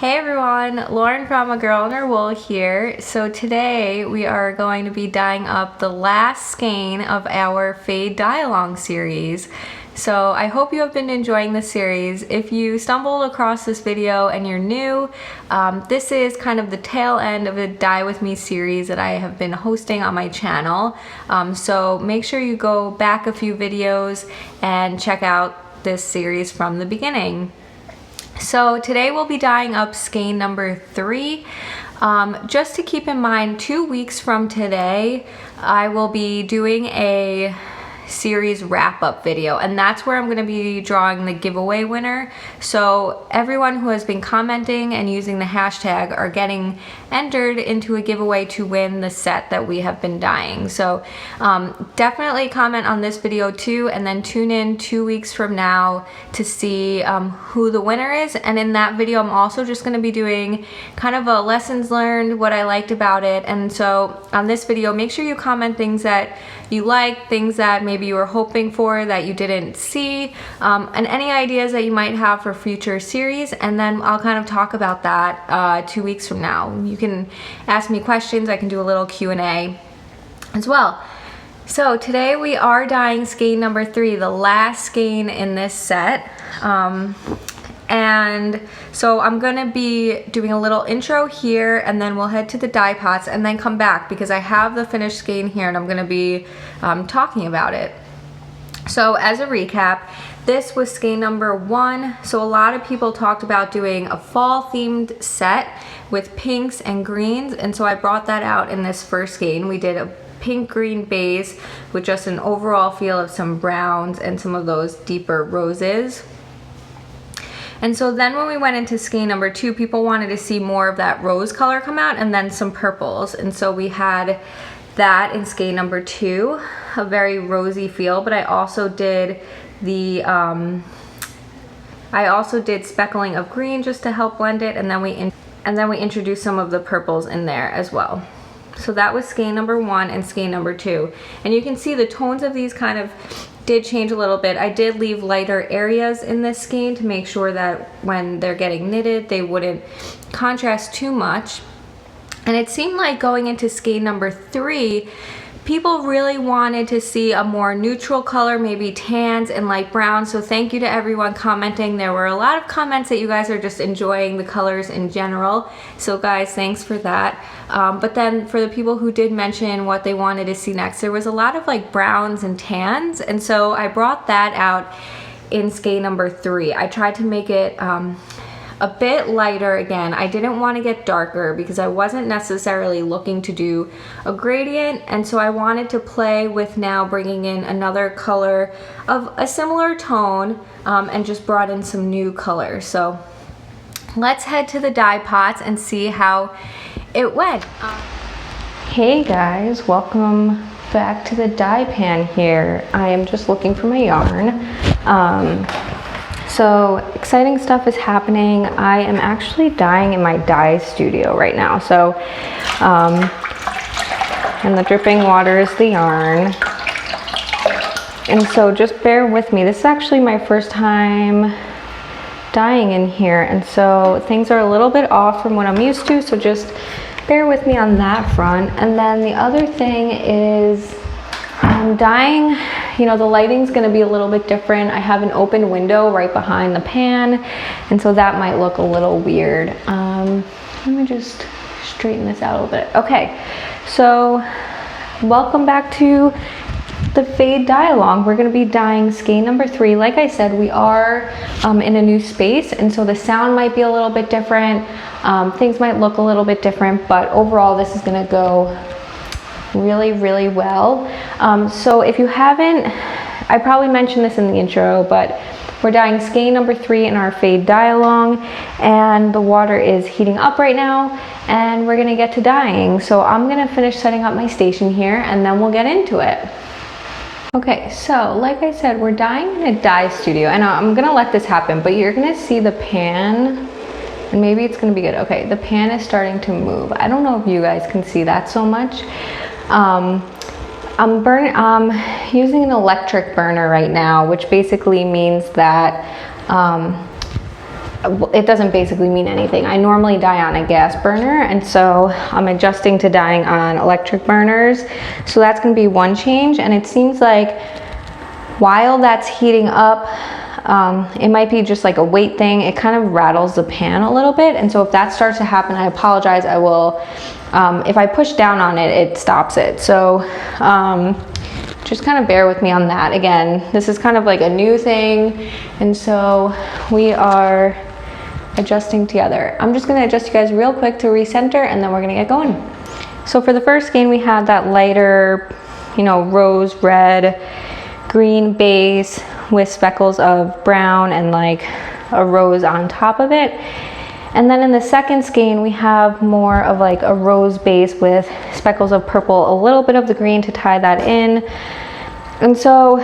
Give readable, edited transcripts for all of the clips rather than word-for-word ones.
Hey everyone, Lauren from A Girl and Her Wool here. So today we are going to be dyeing up the last skein of our Fade Dye Along series. So I hope you have been enjoying this series. If you stumbled across this video and you're new, this is kind of the tail end of a Dye With Me series that I have been hosting on my channel. So make sure you go back a few videos and check out this series from the beginning. So today we'll be dyeing up skein number 3. Just to keep in mind, 2 weeks from today, I will be doing a series wrap-up video, and that's where I'm going to be drawing the giveaway winner. So everyone who has been commenting and using the hashtag are getting entered into a giveaway to win the set that we have been dyeing. So definitely comment on this video too, and then tune in 2 weeks from now to see who the winner is. And in that video I'm also just going to be doing kind of a lessons learned, what I liked about it. And so on this video, make sure you comment things that you like, things that maybe you were hoping for that you didn't see, and any ideas that you might have for future series, and then I'll kind of talk about that 2 weeks from now. You can ask me questions, I can do a little Q&A as well. So today we are dyeing skein number 3, the last skein in this set. And so I'm gonna be doing a little intro here, and then we'll head to the dye pots and then come back because I have the finished skein here and I'm gonna be talking about it. So as a recap, this was skein number 1. So a lot of people talked about doing a fall themed set with pinks and greens, and so I brought that out in this first skein. We did a pink green base with just an overall feel of some browns and some of those deeper roses. And so then when we went into skein number 2, people wanted to see more of that rose color come out and then some purples. And so we had that in skein number 2, a very rosy feel, but I also did the speckling of green just to help blend it, and then we introduced some of the purples in there as well. So that was skein number 1 and skein number 2. And you can see the tones of these kind of did change a little bit. I did leave lighter areas in this skein to make sure that when they're getting knitted, they wouldn't contrast too much. And it seemed like going into skein number 3, people really wanted to see a more neutral color, maybe tans and light brown. So thank you to everyone commenting. There were a lot of comments that you guys are just enjoying the colors in general. So guys, thanks for that. But then for the people who did mention what they wanted to see next, there was a lot of like browns and tans. And so I brought that out in skein number 3. I tried to make it a bit lighter. Again, I didn't want to get darker because I wasn't necessarily looking to do a gradient, and so I wanted to play with now bringing in another color of a similar tone, and just brought in some new colors. So let's head to the dye pots and see how it went. Hey guys, welcome back to the dye pan here. I am just looking for my yarn. So exciting stuff is happening. I am actually dyeing in my dye studio right now. So, and the dripping water is the yarn. And so just bear with me. This is actually my first time dyeing in here. And so things are a little bit off from what I'm used to. So just bear with me on that front. And then the other thing is I'm dyeing, you know, the lighting's gonna be a little bit different. I have an open window right behind the pan, and so that might look a little weird. Let me just straighten this out a little bit. Okay, so welcome back to the Fade Dye Along. We're gonna be dyeing skein number 3. Like I said, we are in a new space, and so the sound might be a little bit different. Things might look a little bit different, but overall this is gonna go really well. So if you haven't, I probably mentioned this in the intro, but we're dyeing skein number 3 in our Fade Dye Along, and the water is heating up right now, and we're gonna get to dyeing. So I'm gonna finish setting up my station here, and then we'll get into it. Okay, so like I said, we're dyeing in a dye studio, and I'm gonna let this happen, but you're gonna see the pan, and maybe it's gonna be good. Okay, the pan is starting to move. I don't know if you guys can see that so much. I'm using an electric burner right now, which basically means that it doesn't basically mean anything. I normally dye on a gas burner, and so I'm adjusting to dyeing on electric burners. So that's gonna be one change, and it seems like while that's heating up, it might be just like a weight thing. It kind of rattles the pan a little bit, and so if that starts to happen, I apologize. I will, if I push down on it, it stops it. So just kind of bear with me on that. Again, this is kind of like a new thing, and so we are adjusting together. I'm just gonna adjust you guys real quick to recenter, and then we're gonna get going. So for the first skein, we had that lighter, you know, rose red, green base with speckles of brown and like a rose on top of it. And then in the second skein, we have more of like a rose base with speckles of purple, a little bit of the green to tie that in. And so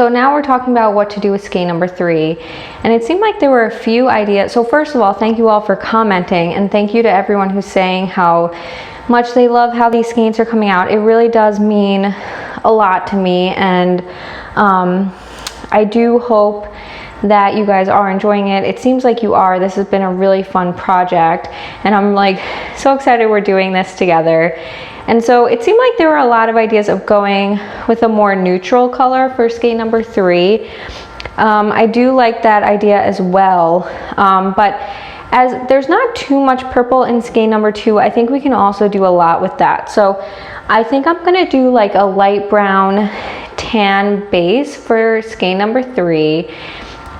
now we're talking about what to do with skein number 3. And it seemed like there were a few ideas. So first of all, thank you all for commenting, and thank you to everyone who's saying how much they love how these skeins are coming out. It really does mean a lot to me, and I do hope that you guys are enjoying it. It seems like you are. This has been a really fun project, and I'm like so excited we're doing this together. And so it seemed like there were a lot of ideas of going with a more neutral color for skein number 3. I do like that idea as well, but as there's not too much purple in skein number 2, I think we can also do a lot with that. So I think I'm gonna do like a light brown tan base for skein number 3,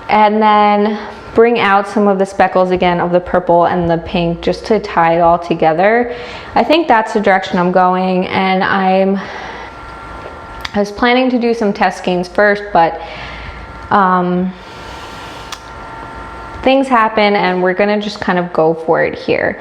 and then bring out some of the speckles again of the purple and the pink just to tie it all together. I think that's the direction I'm going, and I was planning to do some test skeins first, but things happen and we're gonna just kind of go for it here.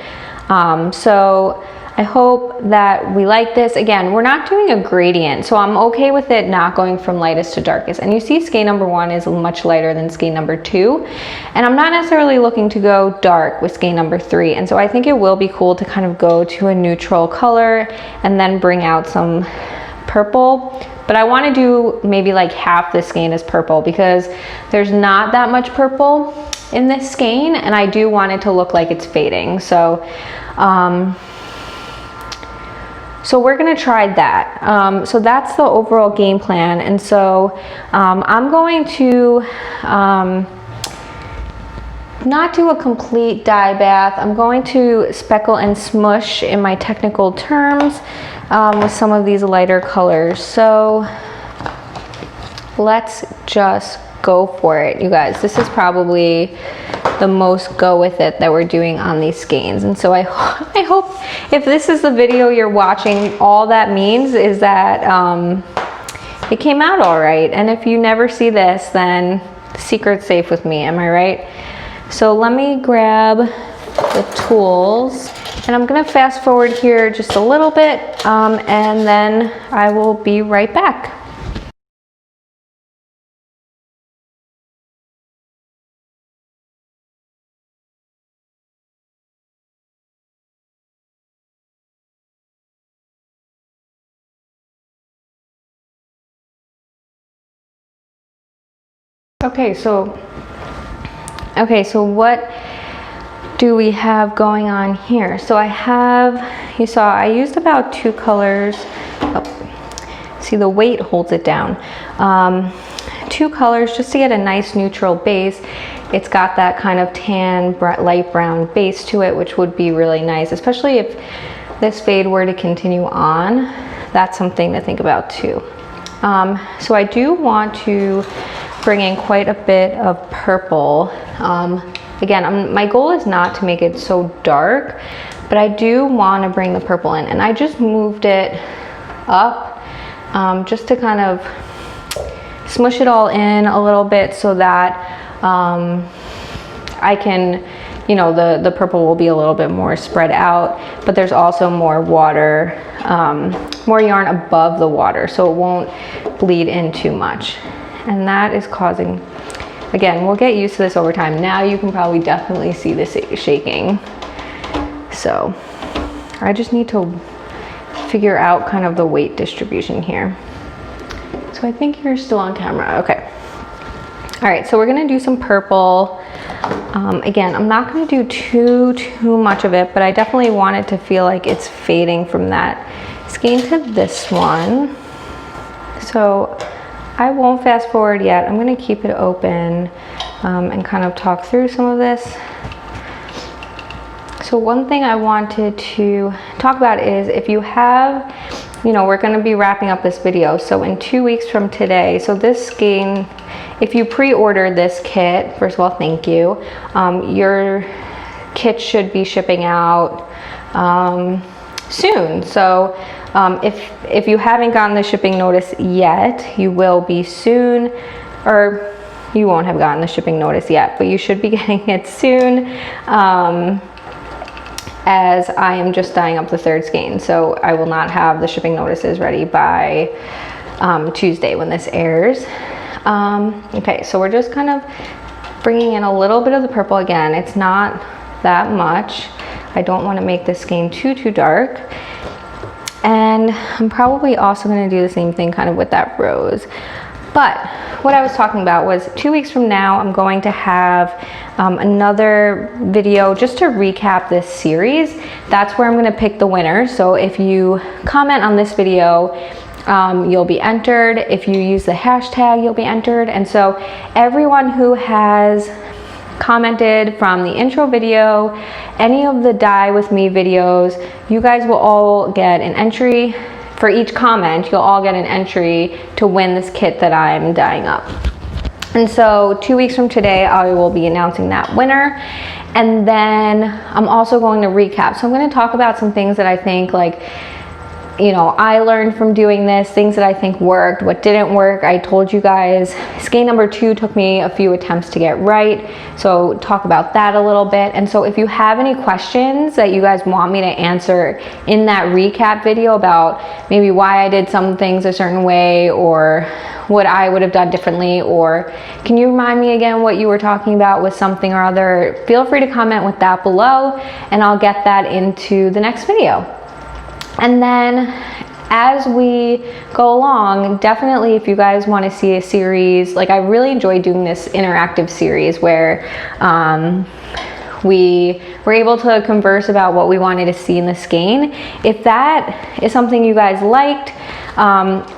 So I hope that we like this. Again, we're not doing a gradient, so I'm okay with it not going from lightest to darkest. And you see skein number 1 is much lighter than skein number 2. And I'm not necessarily looking to go dark with skein number 3. And so I think it will be cool to kind of go to a neutral color and then bring out some purple. But I want to do maybe like half the skein is purple, because there's not that much purple in this skein, and I do want it to look like it's fading. So so we're gonna try that. So that's the overall game plan. And so I'm going to not do a complete dye bath. I'm going to speckle and smush in my technical terms with some of these lighter colors. So let's just go for it, you guys. This is probably the most go with it that we're doing on these skeins. And so I hope if this is the video you're watching, all that means is that it came out all right. And if you never see this, then the secret's safe with me, am I right? So let me grab the tools, and I'm gonna fast forward here just a little bit, and then I will be right back. Okay, so what do we have going on here? So I have, you saw I used about 2 colors. Oh, see, the weight holds it down. 2 colors just to get a nice neutral base. It's got that kind of tan, light brown base to it, which would be really nice, especially if this fade were to continue on. That's something to think about too. So I do want to bring in quite a bit of purple. Again, my goal is not to make it so dark, but I do want to bring the purple in, and I just moved it up just to kind of smush it all in a little bit so that I can, you know, the purple will be a little bit more spread out, but there's also more water, more yarn above the water, so it won't bleed in too much. And that is causing, again, we'll get used to this over time. Now you can probably definitely see this shaking. So I just need to figure out kind of the weight distribution here. So I think you're still on camera, okay. All right, so we're gonna do some purple. Again, I'm not gonna do too much of it, but I definitely want it to feel like it's fading from that skein to this one. So I won't fast forward yet. I'm gonna keep it open and kind of talk through some of this. So one thing I wanted to talk about is if you have, we're gonna be wrapping up this video. So in 2 weeks from today, so this skein, if you pre-ordered this kit, first of all, thank you. Your kit should be shipping out soon. So if you haven't gotten the shipping notice yet, you will be soon, or you won't have gotten the shipping notice yet, but you should be getting it soon, as I am just dyeing up the third skein. So I will not have the shipping notices ready by Tuesday when this airs. Okay, so we're just kind of bringing in a little bit of the purple again. It's not that much. I don't want to make this skein too dark. And I'm probably also going to do the same thing kind of with that rose. But what I was talking about was 2 weeks from now, I'm going to have another video just to recap this series. That's where I'm going to pick the winner. So if you comment on this video, you'll be entered. If you use the hashtag, you'll be entered. And so everyone who has commented from the intro video, any of the dye with me videos, you guys will all get an entry. For each comment, you'll all get an entry to win this kit that I'm dyeing up. And so 2 weeks from today, I will be announcing that winner. And then I'm also going to recap. So I'm going to talk about some things that I think I learned from doing this, things that I think worked, what didn't work. I told you guys, skein number 2 took me a few attempts to get right. So talk about that a little bit. And so if you have any questions that you guys want me to answer in that recap video about maybe why I did some things a certain way or what I would have done differently, or can you remind me again what you were talking about with something or other, feel free to comment with that below and I'll get that into the next video. And then as we go along, definitely if you guys want to see a series, I really enjoy doing this interactive series where we were able to converse about what we wanted to see in the skein. If that is something you guys liked,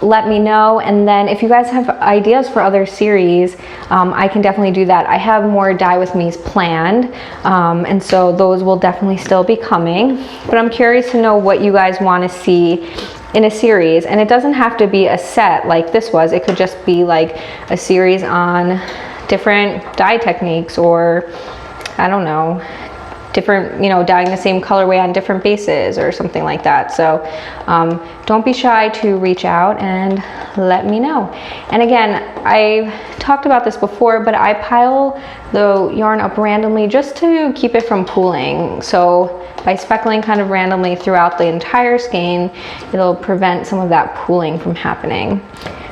let me know. And then if you guys have ideas for other series, I can definitely do that. I have more dye with me's planned, and so those will definitely still be coming, but I'm curious to know what you guys want to see in a series. And it doesn't have to be a set like this was. It could just be like a series on different dye techniques, or I don't know, different, dyeing the same colorway on different bases or something like that. So don't be shy to reach out and let me know. And again, I talked about this before, but I pile the yarn up randomly just to keep it from pooling. So by speckling kind of randomly throughout the entire skein, it'll prevent some of that pooling from happening.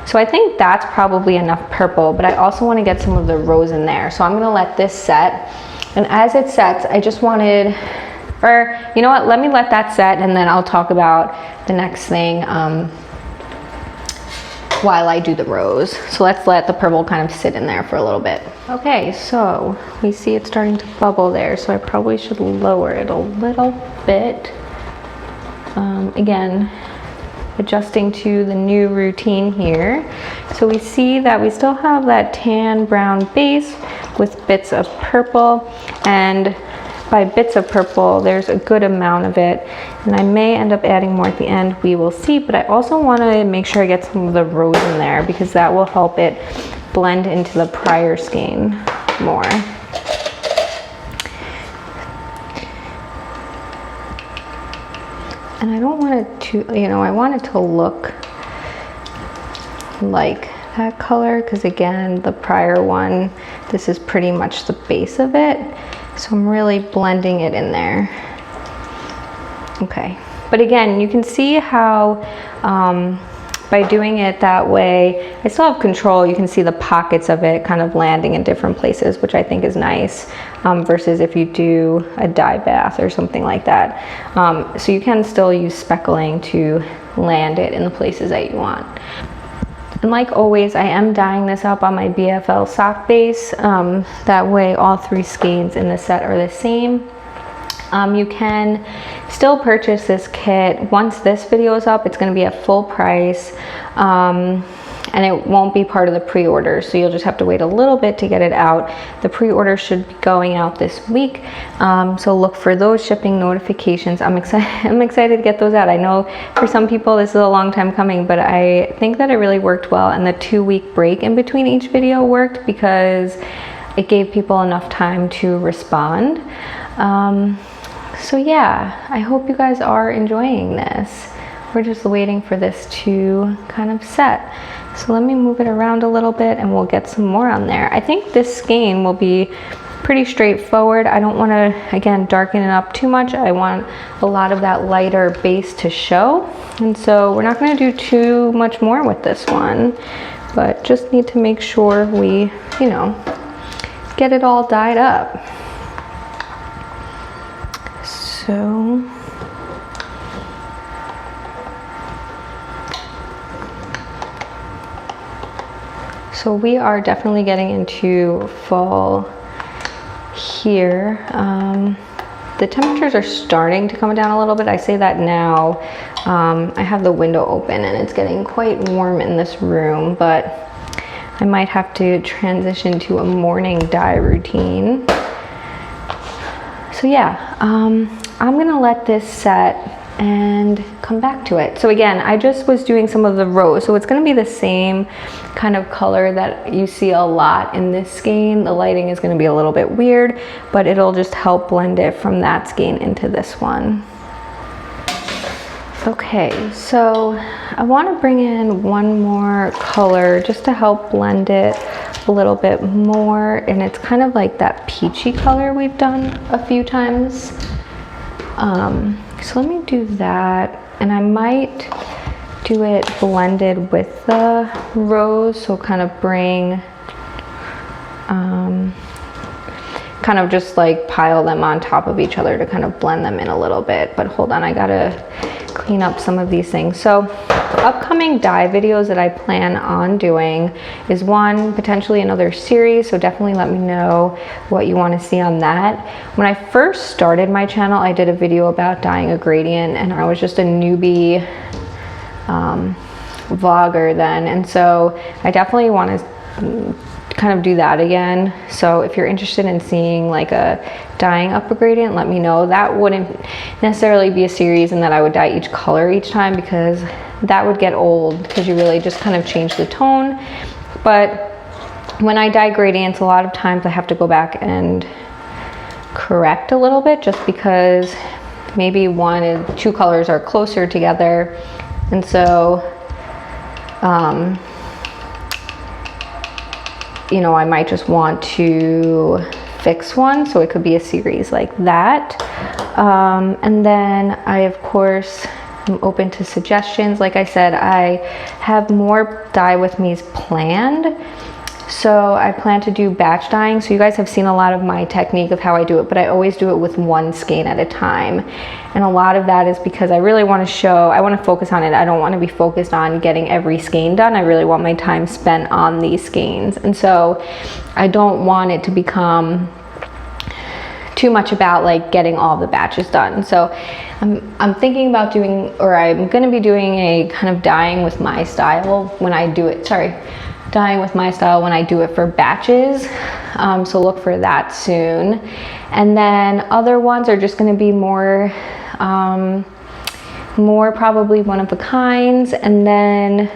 So I think that's probably enough purple, but I also want to get some of the rose in there. So I'm going to let this set. And as it sets, I just wanted, or you know what, let me let that set and then I'll talk about the next thing while I do the rose. So let's let the purple kind of sit in there for a little bit. Okay, so we see it starting to bubble there, so I probably should lower it a little bit. Again, adjusting to the new routine here. So we see that we still have that tan brown base with bits of purple, and by bits of purple there's a good amount of it, and I may end up adding more at the end, we will see. But I also want to make sure I get some of the rose in there because that will help it blend into the prior skein more. And I don't want it to, I want it to look like that color, because again, the prior one, this is pretty much the base of it. So I'm really blending it in there. Okay, but again, you can see how by doing it that way, I still have control. You can see the pockets of it kind of landing in different places, which I think is nice, versus if you do a dye bath or something like that. So you can still use speckling to land it in the places that you want. And like always, I am dyeing this up on my BFL sock base. That way all 3 skeins in the set are the same. You can still purchase this kit. Once this video is up, it's going to be at full price, and it won't be part of the pre-order, so you'll just have to wait a little bit to get it out. The pre-order should be going out this week, so look for those shipping notifications. I'm excited to get those out. I know for some people this is a long time coming, but I think that it really worked well, and the 2-week break in between each video worked because it gave people enough time to respond. So yeah, I hope you guys are enjoying this. We're just waiting for this to kind of set. So let me move it around a little bit and we'll get some more on there. I think this skein will be pretty straightforward. I don't want to, again, darken it up too much. I want a lot of that lighter base to show. And so we're not going to do too much more with this one, but just need to make sure we, you know, get it all dyed up. So we are definitely getting into fall here. The temperatures are starting to come down a little bit. I say that now. I have the window open and it's getting quite warm in this room, but I might have to transition to a morning dye routine. So yeah, I'm gonna let this set and come back to it. So again, I just was doing some of the rose, so it's going to be the same kind of color that you see a lot in this skein. The lighting is going to be a little bit weird, but it'll just help blend it from that skein into this one. Okay, so I want to bring in one more color just to help blend it a little bit more, and it's kind of like that peachy color we've done a few times. So let me do that, and I might do it blended with the rose, so kind of bring, kind of just like pile them on top of each other to kind of blend them in a little bit. But hold on, I gotta clean up some of these things. So upcoming dye videos that I plan on doing is one, potentially another series, so definitely let me know what you want to see on that. When I first started my channel, I did a video about dyeing a gradient, and I was just a newbie vlogger then, and so I definitely want to kind of do that again. So if you're interested in seeing like a dyeing up a gradient, let me know. That wouldn't necessarily be a series and that I would dye each color each time, because that would get old because you really just kind of change the tone. But when I dye gradients, a lot of times I have to go back and correct a little bit, just because maybe one and two colors are closer together, and so you know, I might just want to fix one, so it could be a series like that. And then I, of course, am open to suggestions. Like I said, I have more dye with me's planned. So I plan to do batch dyeing. So you guys have seen a lot of my technique of how I do it, but I always do it with one skein at a time. And a lot of that is because I really want to show, I want to focus on it. I don't want to be focused on getting every skein done. I really want my time spent on these skeins. And so I don't want it to become too much about like getting all the batches done. So I'm thinking about doing, or I'm going to be doing a kind of dyeing with my style when I do it, dyeing with my style when I do it for batches. So look for that soon. And then other ones are just going to be more probably one of a kinds, and then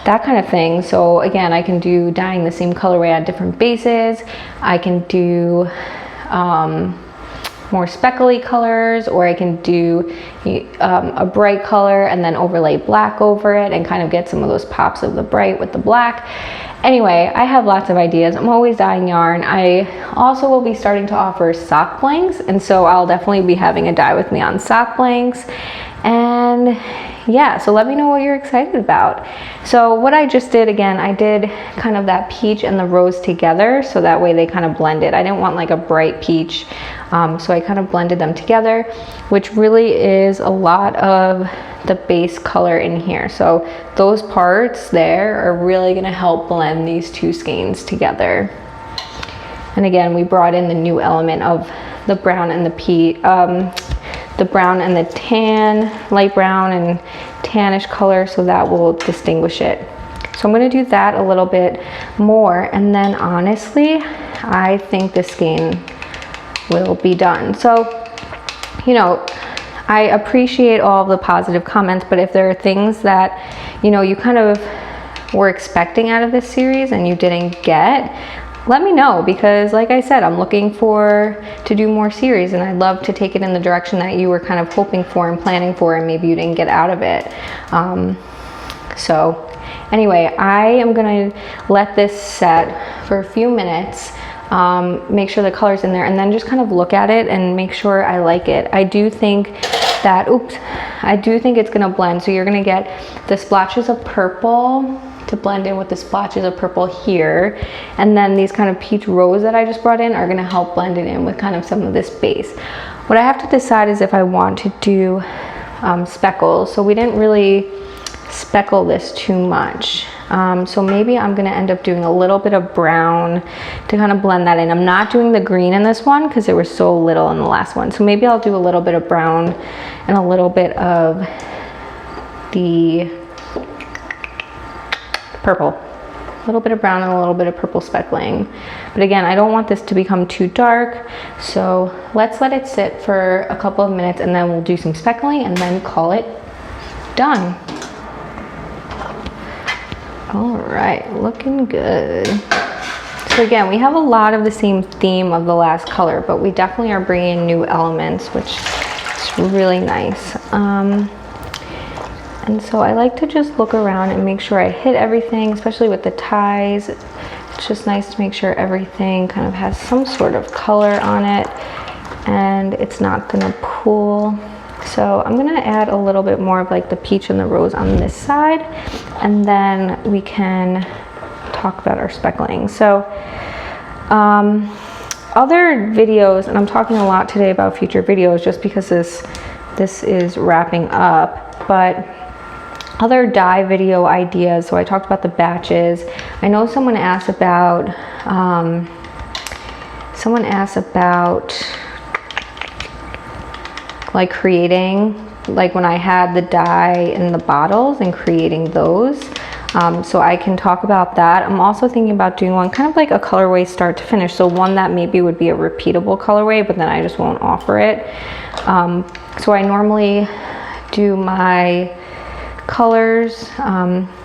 that kind of thing. So again, I can do dyeing the same colorway on different bases. I can do more speckly colors, or I can do a bright color and then overlay black over it and kind of get some of those pops of the bright with the black. Anyway, I have lots of ideas. I'm always dyeing yarn. I also will be starting to offer sock blanks, and so I'll definitely be having a dye with me on sock blanks. And yeah, so let me know what you're excited about. So what I just did, again, I did kind of that peach and the rose together, so that way they kind of blended. I didn't want like a bright peach, so I kind of blended them together, which really is a lot of the base color in here. So those parts there are really gonna help blend these two skeins together. And again, we brought in the new element of the brown and the brown and the tan, light brown and tannish color, so that will distinguish it. So I'm going to do that a little bit more, and then honestly, I think this skein will be done. So, you know, I appreciate all of the positive comments, but if there are things that, you know, you kind of were expecting out of this series and you didn't get, let me know, because like I said, I'm looking to do more series, and I'd love to take it in the direction that you were kind of hoping for and planning for, and maybe you didn't get out of it. So anyway, I am gonna let this set for a few minutes, make sure the color's in there, and then just kind of look at it and make sure I like it. I do think that, I do think it's gonna blend. So you're gonna get the splotches of purple to blend in with the splotches of purple here, and then these kind of peach rose that I just brought in are gonna help blend it in with kind of some of this base. What I have to decide is if I want to do speckles. So we didn't really speckle this too much, so maybe I'm gonna end up doing a little bit of brown to kind of blend that in. I'm not doing the green in this one because there was so little in the last one, so maybe I'll do a little bit of brown and a little bit of the purple, a little bit of brown and a little bit of purple speckling. But again, I don't want this to become too dark, so let's let it sit for a couple of minutes, and then we'll do some speckling and then call it done. All right, looking good. So again, we have a lot of the same theme of the last color, but we definitely are bringing new elements, which is really nice. And so I like to just look around and make sure I hit everything, especially with the ties. It's just nice to make sure everything kind of has some sort of color on it and it's not gonna pool. So I'm gonna add a little bit more of like the peach and the rose on this side, and then we can talk about our speckling. So other videos, and I'm talking a lot today about future videos just because this is wrapping up, but other dye video ideas. So I talked about the batches. I know someone asked about like creating, like when I had the dye in the bottles and creating those. So I can talk about that. I'm also thinking about doing one kind of like a colorway start to finish. So one that maybe would be a repeatable colorway, but then I just won't offer it. So I normally do my colors.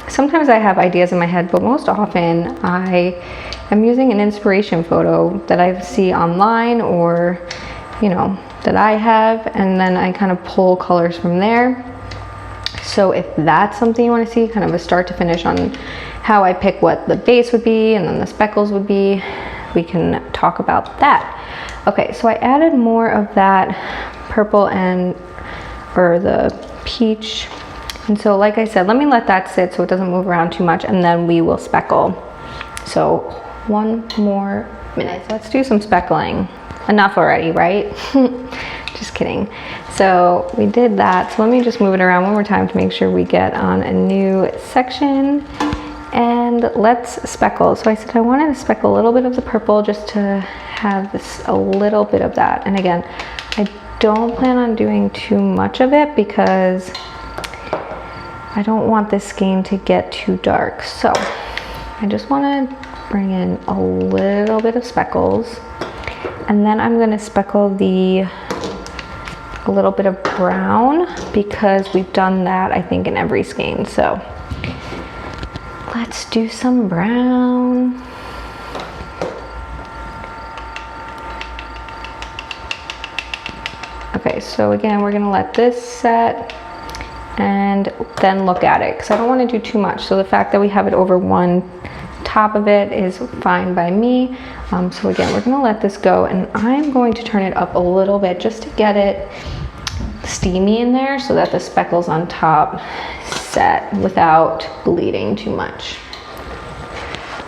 Sometimes I have ideas in my head, but most often I am using an inspiration photo that I see online, or, you know, that I have, and then I kind of pull colors from there. So if that's something you want to see, kind of a start to finish on how I pick what the base would be and then the speckles would be, we can talk about that. Okay, so I added more of that purple or the peach. And so like I said, let me let that sit so it doesn't move around too much, and then we will speckle. So one more minute. Let's do some speckling. Enough already, right? Just kidding. So we did that. So let me just move it around one more time to make sure we get on a new section. And let's speckle. So I said I wanted to speckle a little bit of the purple just to have a little bit of that. And again, I don't plan on doing too much of it because I don't want this skein to get too dark. So I just want to bring in a little bit of speckles, and then I'm going to speckle a little bit of brown, because we've done that I think in every skein. So let's do some brown. Okay, so again, we're going to let this set and then look at it, because I don't want to do too much. So the fact that we have it over one top of it is fine by me. So again, we're going to let this go, and I'm going to turn it up a little bit just to get it steamy in there so that the speckles on top set without bleeding too much.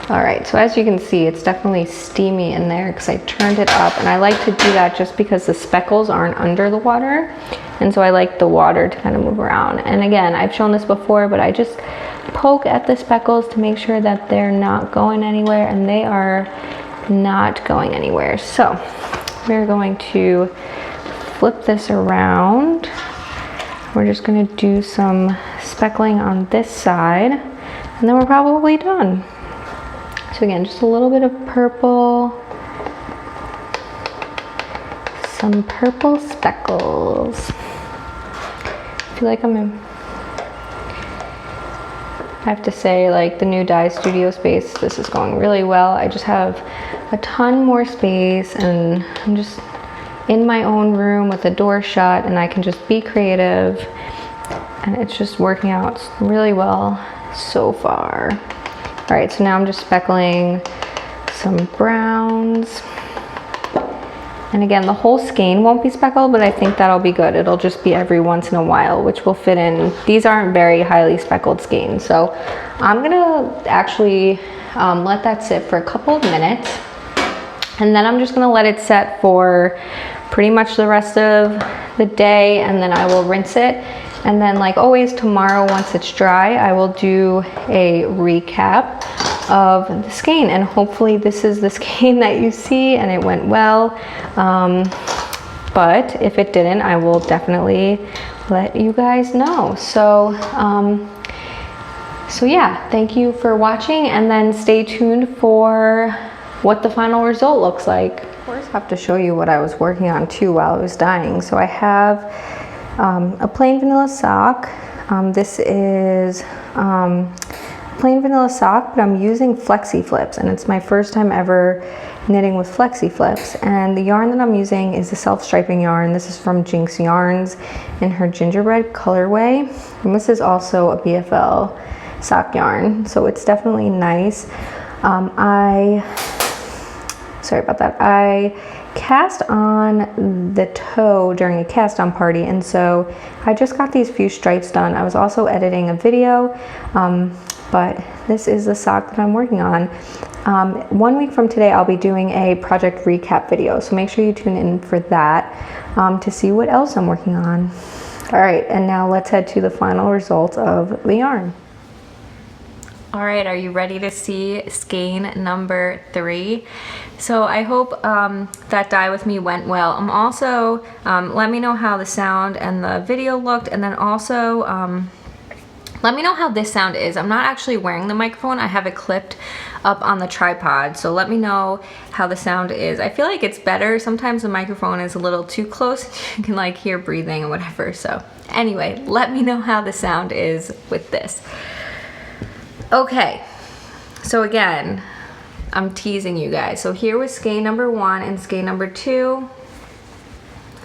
All right, so as you can see, it's definitely steamy in there because I turned it up, and I like to do that just because the speckles aren't under the water, and so I like the water to kind of move around. And again, I've shown this before, but I just poke at the speckles to make sure that they're not going anywhere, and they are not going anywhere. So we're going to flip this around. We're just gonna do some speckling on this side, and then we're probably done. So again, just a little bit of purple, some purple speckles. I feel like I have to say, like, the new dye studio space, this is going really well. I just have a ton more space, and I'm just in my own room with the door shut, and I can just be creative, and it's just working out really well so far. All right, so now I'm just speckling some browns. And again, the whole skein won't be speckled, but I think that'll be good. It'll just be every once in a while, which will fit in. These aren't very highly speckled skeins. So I'm gonna actually let that sit for a couple of minutes. And then I'm just gonna let it set for pretty much the rest of the day, and then I will rinse it. And then, like always, tomorrow, once it's dry, I will do a recap of the skein, and hopefully this is the skein that you see and it went well. But if it didn't, I will definitely let you guys know. So yeah, thank you for watching, and then stay tuned for what the final result looks like. Of course, I have to show you what I was working on too while it was dyeing. So I have a plain vanilla sock. This is plain vanilla sock, but I'm using flexi flips, and it's my first time ever knitting with flexi flips. And the yarn that I'm using is the self-striping yarn. This is from Jinx Yarns in her gingerbread colorway, and this is also a BFL sock yarn, so it's definitely nice. Sorry about that. I cast on the toe during a cast on party, and so I just got these few stripes done. I was also editing a video, but this is the sock that I'm working on. 1 week from today, I'll be doing a project recap video, so make sure you tune in for that to see what else I'm working on. All right, and now let's head to the final result of the yarn. All right, are you ready to see skein number 3? So I hope that dye with me went well. I'm also, let me know how the sound and the video looked, and then also let me know how this sound is. I'm not actually wearing the microphone. I have it clipped up on the tripod, so let me know how the sound is. I feel like it's better. Sometimes the microphone is a little too close. You can like hear breathing or whatever. So anyway, let me know how the sound is with this. Okay, so again, I'm teasing you guys. So here was skein number 1 and skein number 2.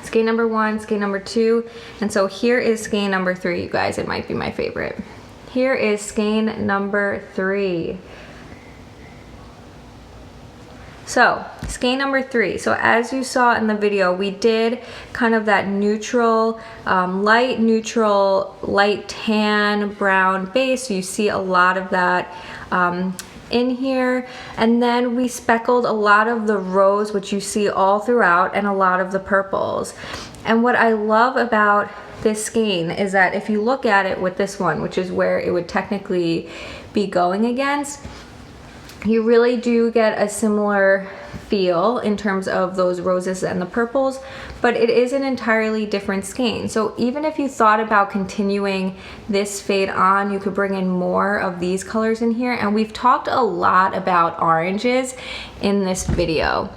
Skein number 1, skein number 2, and so here is skein number 3, you guys. It might be my favorite. Here is skein number 3. So skein number 3. So as you saw in the video, we did kind of that neutral, light neutral, light tan brown base. So you see a lot of that in here, and then we speckled a lot of the rose, which you see all throughout, and a lot of the purples. And what I love about this skein is that if you look at it with this one, which is where it would technically be going against, you really do get a similar feel in terms of those roses and the purples, but it is an entirely different skein. So even if you thought about continuing this fade on, you could bring in more of these colors in here. And we've talked a lot about oranges in this video.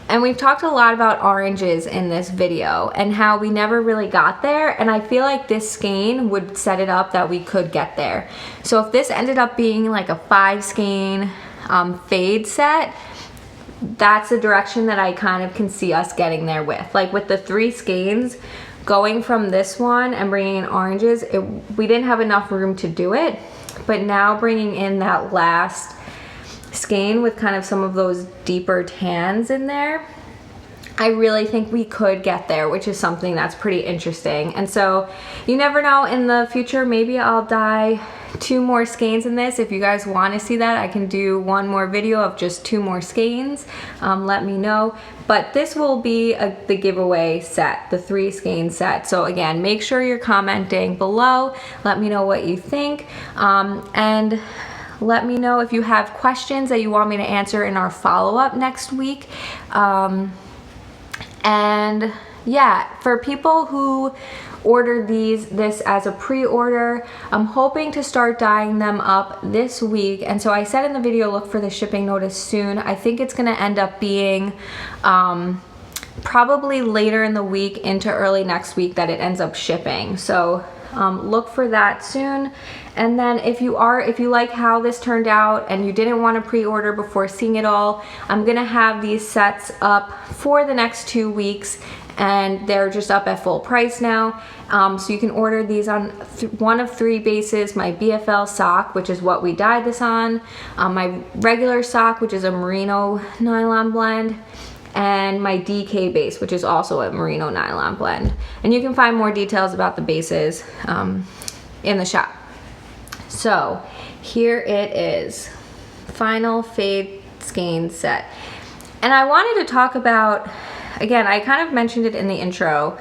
And we've talked a lot about oranges in this video and how we never really got there, and I feel like this skein would set it up that we could get there. So if this ended up being like a 5 skein fade set, that's the direction that I kind of can see us getting there with. Like with the 3 skeins, going from this one and bringing in oranges, we didn't have enough room to do it, but now bringing in that last skein with kind of some of those deeper tans in there, I really think we could get there, which is something that's pretty interesting. And so you never know, in the future, maybe I'll dye 2 more skeins in this. If you guys want to see that, I can do 1 more video of just 2 more skeins. Let me know. But this will be the giveaway set, the 3 skein set. So again, make sure you're commenting below. Let me know what you think. And let me know if you have questions that you want me to answer in our follow-up next week. And yeah, for people who ordered this as a pre-order, I'm hoping to start dyeing them up this week. And so I said in the video, look for the shipping notice soon. I think it's gonna end up being probably later in the week into early next week that it ends up shipping. So look for that soon. And then if you like how this turned out and you didn't want to pre-order before seeing it all, I'm gonna have these sets up for the next 2 weeks, and they're just up at full price now. So you can order these on one of 3 bases: my BFL sock, which is what we dyed this on, my regular sock, which is a merino nylon blend, and my DK base, which is also a merino nylon blend. And you can find more details about the bases in the shop. So here it is, final fade skein set. And I wanted to talk about, again, I kind of mentioned it in the intro,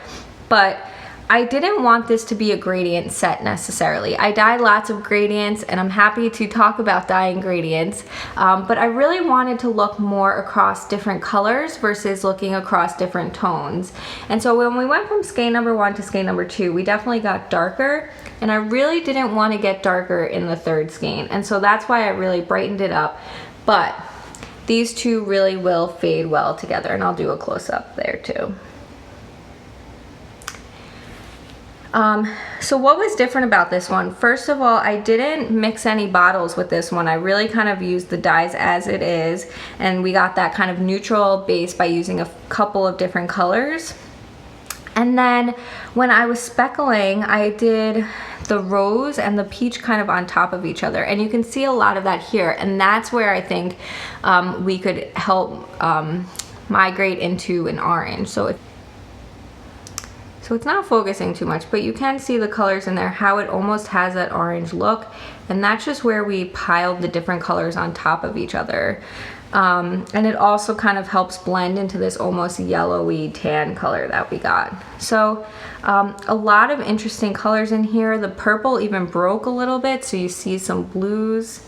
but I didn't want this to be a gradient set necessarily. I dye lots of gradients, and I'm happy to talk about dyeing gradients, but I really wanted to look more across different colors versus looking across different tones. And so when we went from skein number 1 to skein number 2, we definitely got darker, and I really didn't want to get darker in the 3rd skein. And so that's why I really brightened it up. But these 2 really will fade well together, and I'll do a close-up there too. So what was different about this one? First of all, I didn't mix any bottles with this one. I really kind of used the dyes as it is, and we got that kind of neutral base by using a couple of different colors. And then when I was speckling, I did the rose and the peach kind of on top of each other, and you can see a lot of that here, and that's where I think we could help migrate into an orange. So it's not focusing too much, but you can see the colors in there, how it almost has that orange look. And that's just where we piled the different colors on top of each other. And it also kind of helps blend into this almost yellowy tan color that we got. So a lot of interesting colors in here. The purple even broke a little bit, so you see some blues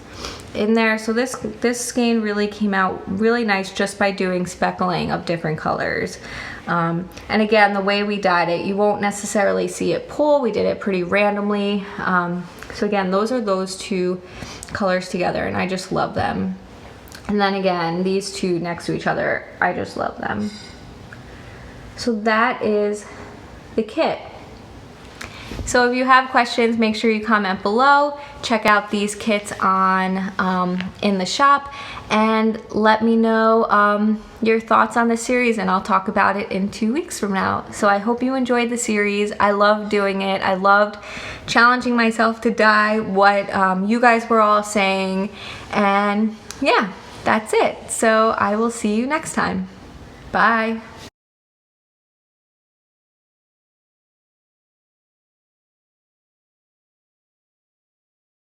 in there. So this skein really came out really nice just by doing speckling of different colors. And again, the way we dyed it, you won't necessarily see it pull. We did it pretty randomly. So again, those are those 2 colors together, and I just love them. And then again, these 2 next to each other, I just love them. So that is the kit. So if you have questions, make sure you comment below. Check out these kits on in the shop, and let me know your thoughts on the series, and I'll talk about it in 2 weeks from now. So I hope you enjoyed the series. I loved doing it. I loved challenging myself to dye what you guys were all saying, and yeah, that's it. So I will see you next time. Bye.